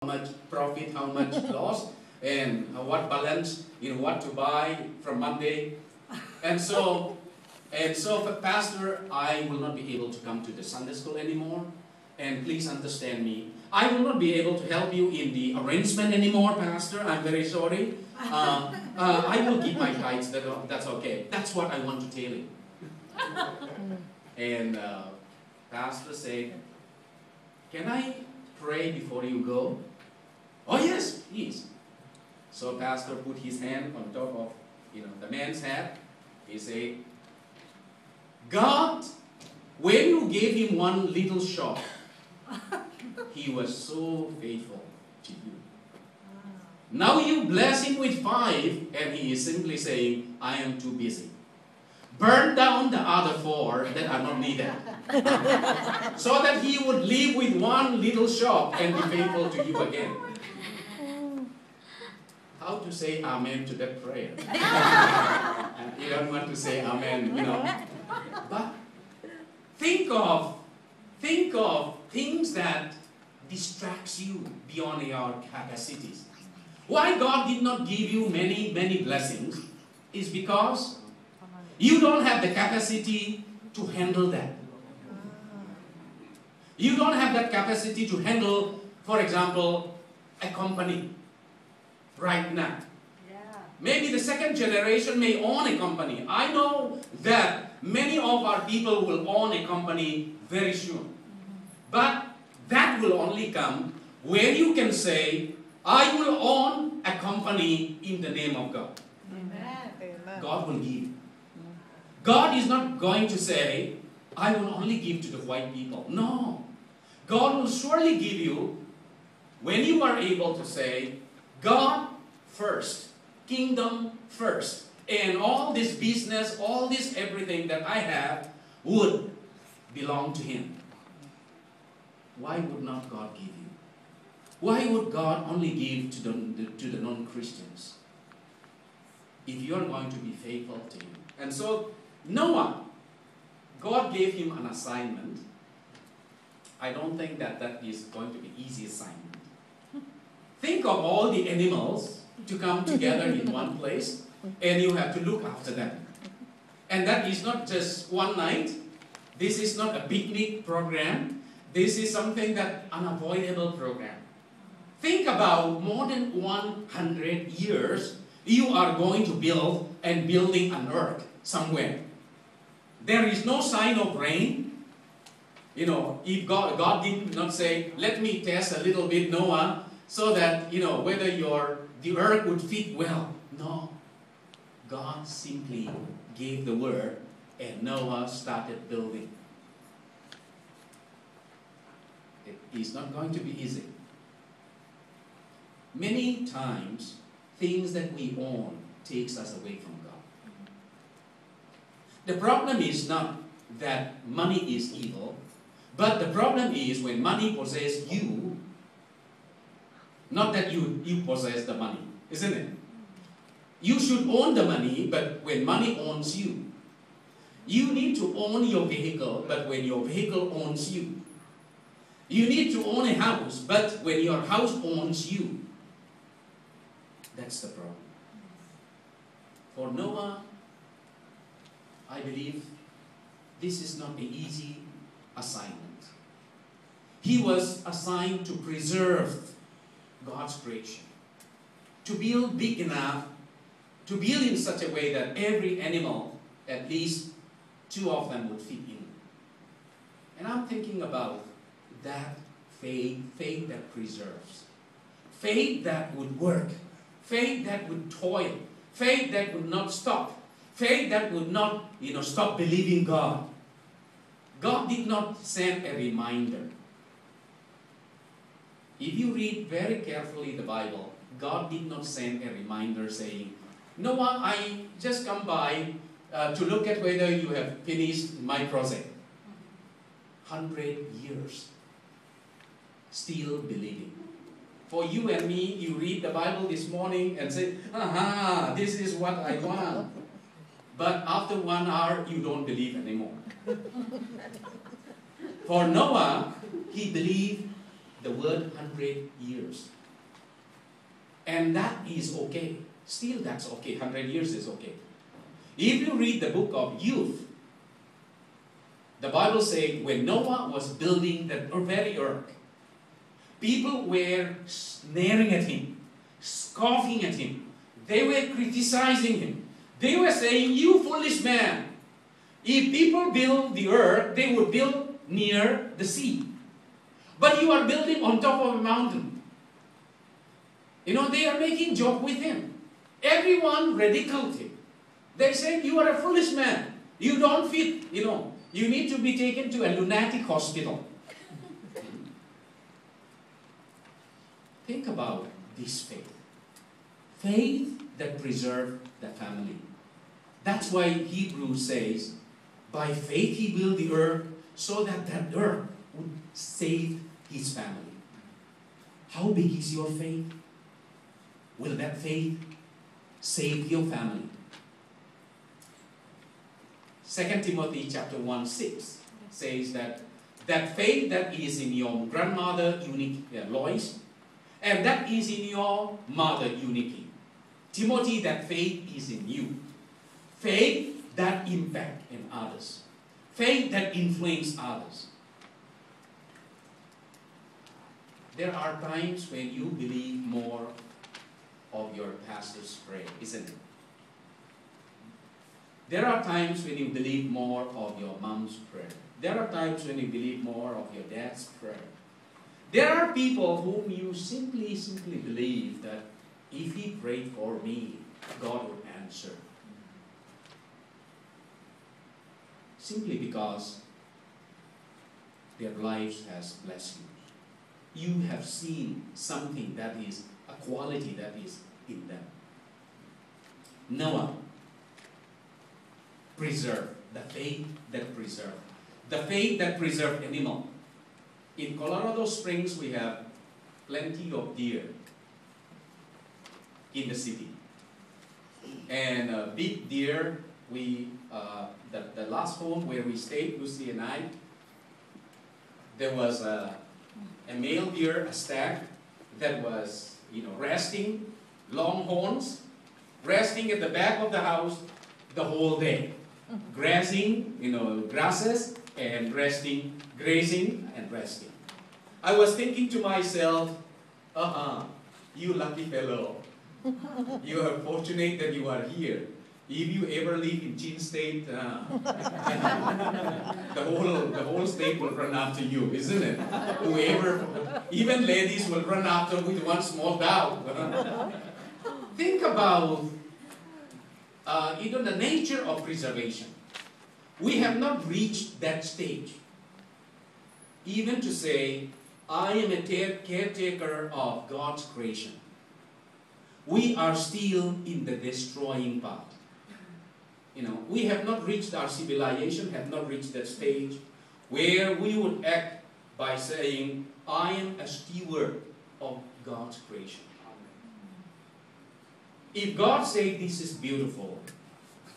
much profit, how much loss, and what balance, what to buy from Monday. And so, Pastor, I will not be able to come to the Sunday school anymore. And please understand me. I will not be able to help you in the arrangement anymore, Pastor. I'm very sorry. I will give my tithes. That's okay. That's what I want to tell you. And Pastor said, "Can I pray before you go?" "Oh yes, please." So Pastor put his hand on top of the man's head. He said, "God, when you gave him one little shop, he was so faithful to you. Now you bless him with 5, and he is simply saying, I am too busy. Burn down the other 4 that are not needed, so that he would live with one little shop and be faithful to you again." How to say amen to that prayer? You don't want to say amen, But think of things that distracts you beyond your capacities. Why God did not give you many blessings is because you don't have the capacity to handle that. You don't have that capacity to handle, for example, a company right now. Maybe the second generation may own a company. I know that many of our people will own a company very soon. But that will only come when you can say, I will own a company in the name of God. Amen. God will give. God is not going to say, I will only give to the white people. No. God will surely give you when you are able to say, God first, kingdom first, and all this business, all this everything that I have would belong to Him. Why would not God give you? Why would God only give to the non-Christians if you are going to be faithful to Him? And so Noah, God gave him an assignment. I don't think that is going to be easy assignment. Think of all the animals to come together in one place, and you have to look after them. And that is not just one night. This is not a picnic program. This is something that unavoidable program. Think about more than 100 years you are going to build and building an ark somewhere. There is no sign of rain. If God did not say, let me test a little bit, Noah, so that, whether the ark would fit well. No. God simply gave the word and Noah started building. It is not going to be easy. Many times, things that we own takes us away from God. The problem is not that money is evil, but the problem is when money possesses you, not that you possess the money, isn't it? You should own the money, but when money owns you. You need to own your vehicle, but when your vehicle owns you. You need to own a house, but when your house owns you. That's the problem. For Noah, I believe this is not an easy assignment. He was assigned to preserve God's creation, to build big enough, to build in such a way that every animal, at least 2 of them would fit in. And I'm thinking about that faith that preserves, faith that would work, faith that would toil, faith that would not stop, faith that would not, stop believing God. God did not send a reminder. If you read very carefully the Bible, God did not send a reminder saying, Noah, I just come by to look at whether you have finished my project. 100 years. Still believing. For you and me, you read the Bible this morning and say, aha, this is what I want. But after 1 hour, you don't believe anymore. For Noah, he believed the word 100 years. And that is okay. Still that's okay. 100 years is okay. If you read the book of Youth, the Bible says when Noah was building the very ark, people were sneering at him, scoffing at him. They were criticizing him. They were saying, "You foolish man. If people build the ark, they would build near the sea. But you are building on top of a mountain." You know, they are making joke with him. Everyone ridiculed him. They said, "You are a foolish man. You don't fit, you know. You need to be taken to a lunatic hospital." Think about this faith. Faith that preserved the family. That's why Hebrews says, by faith he built the earth so that that earth would save his family. How big is your faith? Will that faith save your family? 2 Timothy chapter 1:6 says that faith that is in your grandmother Lois, and that is in your mother Eunice. Timothy, that faith is in you. Faith that impact in others. Faith that influence others. There are times when you believe more of your pastor's prayer, isn't it? There are times when you believe more of your mom's prayer. There are times when you believe more of your dad's prayer. There are people whom you simply believe that if he prayed for me, God would answer. Simply because their lives has blessed you. You have seen something that is a quality that is in them. Noah preserved the faith that preserved. The faith that preserved animal. In Colorado Springs, we have plenty of deer in the city. And big deer, the last home where we stayed, Lucy and I, there was a male deer, a stag, that was, resting, long horns, resting at the back of the house the whole day. Grazing, grasses, and resting, grazing and resting. I was thinking to myself, you lucky fellow. You are fortunate that you are here. If you ever live in Chin State, the whole state will run after you, isn't it? Whoever, even ladies will run after with one small dog. Think about the nature of preservation. We have not reached that stage. Even to say, I am a caretaker of God's creation. We are still in the destroying part. We have not reached, our civilization have not reached that stage where we would act by saying, I am a steward of God's creation. If God says this is beautiful,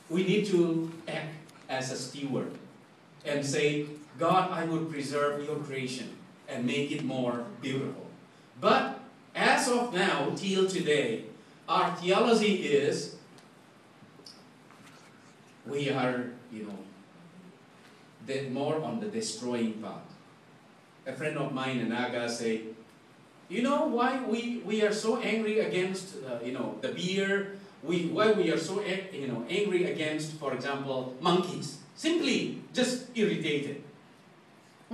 we need to act as a steward and say, God, I will preserve your creation and make it more beautiful. But as of now, till today, our theology is we are, more on the destroying part. A friend of mine in Naga say, why we are so angry against, the beer, why we are so, angry against, for example, monkeys. Simply just irritated.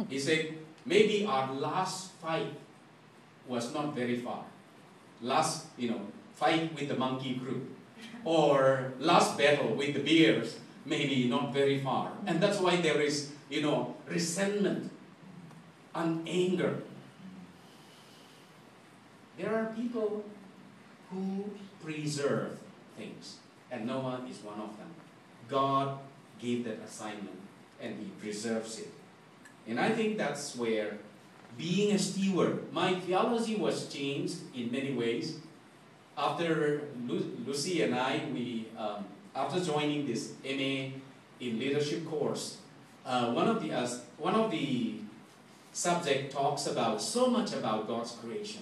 He said, maybe our last fight was not very far. Last, fight with the monkey group. Or last battle with the bears, maybe not very far. And that's why there is, resentment and anger. There are people who preserve things. And Noah is one of them. God gave that assignment and he preserves it. And I think that's where being a steward, my theology was changed in many ways. After Lucy and I, after joining this MA in leadership course, one of the subject talks about so much about God's creation.